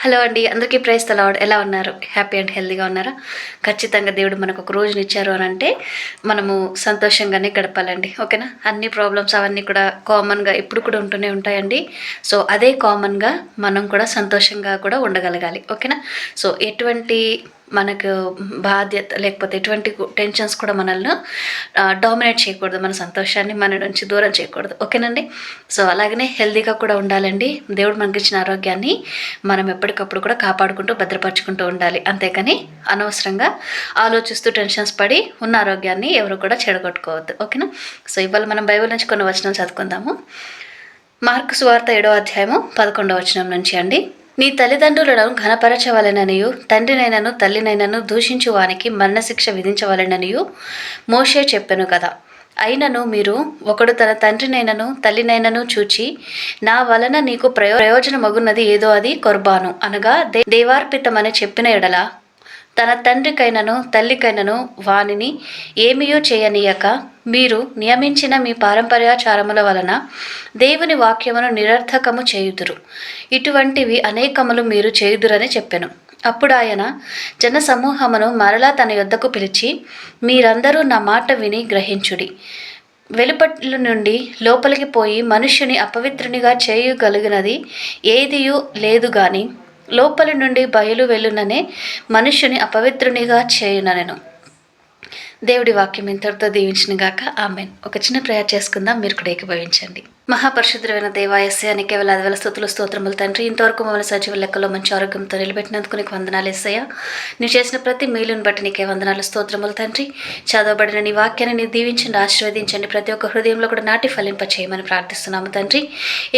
Hello అండి, అందరికీ praise the lord. ఎలా ఉన్నారు? హ్యాపీ అండ్ హెల్తీగా ఉన్నారా? ఖచ్చితంగా దేవుడు మనకు ఒక రోజునిచ్చారు అని అంటే మనము సంతోషంగానే గడపాలండి. ఓకేనా? అన్ని ప్రాబ్లమ్స్ అవన్నీ కూడా కామన్గా ఇప్పుడు కూడా ఉంటూనే ఉంటాయండి. సో అదే కామన్గా మనం కూడా సంతోషంగా కూడా ఉండగలగాలి. ఓకేనా? సో ఎటువంటి మనకు బాధ్యత లేకపోతే ఎటువంటి టెన్షన్స్ కూడా మనల్ని డామినేట్ చేయకూడదు. మన సంతోషాన్ని మన నుంచి దూరం చేయకూడదు. ఓకేనండి? సో అలాగనే హెల్తీగా కూడా ఉండాలండి. దేవుడు మనకి ఇచ్చిన ఆరోగ్యాన్ని మనం ఎప్పటికప్పుడు కూడా కాపాడుకుంటూ భద్రపరుచుకుంటూ ఉండాలి. అంతేకాని అనవసరంగా ఆలోచిస్తూ టెన్షన్స్ పడి ఉన్న ఆరోగ్యాన్ని ఎవరు కూడా చెడగొట్టుకోవద్దు. ఓకేనా? సో ఇవాళ మనం బైబిల్ నుంచి కొన్ని వచనాలు చదువుకుందాము. మార్కు సువార్త 7వ అధ్యాయము 11వ వచనం నుంచి అండి. నీ తల్లిదండ్రులను ఘనపరచవలెననియు తండ్రినైనను తల్లినైనను దూషించు వానికి మరణశిక్ష విధించవలెననియు మోషే చెప్పెను కదా. అయినను మీరు ఒకడు తన తండ్రినైనను తల్లినైనను చూచి నా వలన నీకు ప్రయోజనమగున్నది ఏదో అది కొర్బాను అనగా దేవార్పితమని చెప్పిన ఎడల తన తండ్రికైనను తల్లికైనను వానిని ఏమీయో చేయనీయక మీరు నియమించిన మీ పారంపర్యాచారముల వలన దేవుని వాక్యమును నిరర్థకము చేయుదురు. ఇటువంటివి అనేకములు మీరు చేయుదురని చెప్పెను. అప్పుడు ఆయన జనసమూహమును మరలా తన యొద్దకు పిలిచి, మీరందరూ నా మాట విని గ్రహించుడి. వెలుపట్ల నుండి లోపలికి పోయి మనుష్యుని అపవిత్రునిగా చేయగలిగినది ఏదియూ లేదు గాని లోపలి నుండి బయలు వెళ్ళుననే మనుష్యుని అపవిత్రునిగా చేయుననెను. దేవుడి వాక్యం ఇంతటితో దీవించిన గాక. ఆమెన్. ఒక చిన్న ప్రేయర్ చేసుకుందాం. మీరు కూడా ఏకీభవించండి. మహాపరిశుద్ధమైన దేవాయస్య నీకే వేల స్తుతులు స్తోత్రములు తండ్రి. ఇంతవరకు మమ్మల్ని సజీవ లెక్కలో మంచి ఆరోగ్యంతో నిలబెట్టినందుకు నీకు వందనాలు యేసయ్యా. నీవు చేసిన ప్రతి మేలును బట్టి నీకే వందనాలు స్తోత్రములు తండ్రి. చదవబడిన నీ వాక్యాన్ని నీ దీవించండి, ఆశీర్వదించండి. ప్రతి ఒక్క హృదయంలో కూడా నాటి ఫలింప చేయమని ప్రార్థిస్తున్నాము తండ్రి.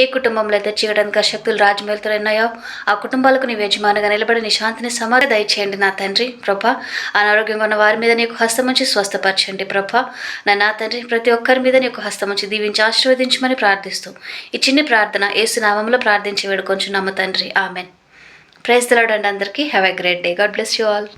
ఏ కుటుంబంలో అయితే చీకడానికి శక్తులు రాజమేలుతున్నాయో ఆ కుటుంబాలకు నీ యజమానిగా నిలబడి నీ శాంతిని సమాధి దయచేయండి నా తండ్రి. ప్రభా, అనారోగ్యంగా ఉన్న వారి మీద నీకు హస్తముంచి స్వస్థపరచండి ప్రభా. నా తండ్రి ప్రతి ఒక్కరి మీద నీకు హస్తముంచి దీవించి ఆశీర్వదించమని ప్రార్థిస్తూ ఈ చిన్ని ప్రార్థన యేసు నామములో ప్రార్థించి వేడుకొంచున్నాము తండ్రి. ఆమెన్. ప్రైజ్ ది లార్డ్ అండి. అందరికీ have a great day. God bless you all.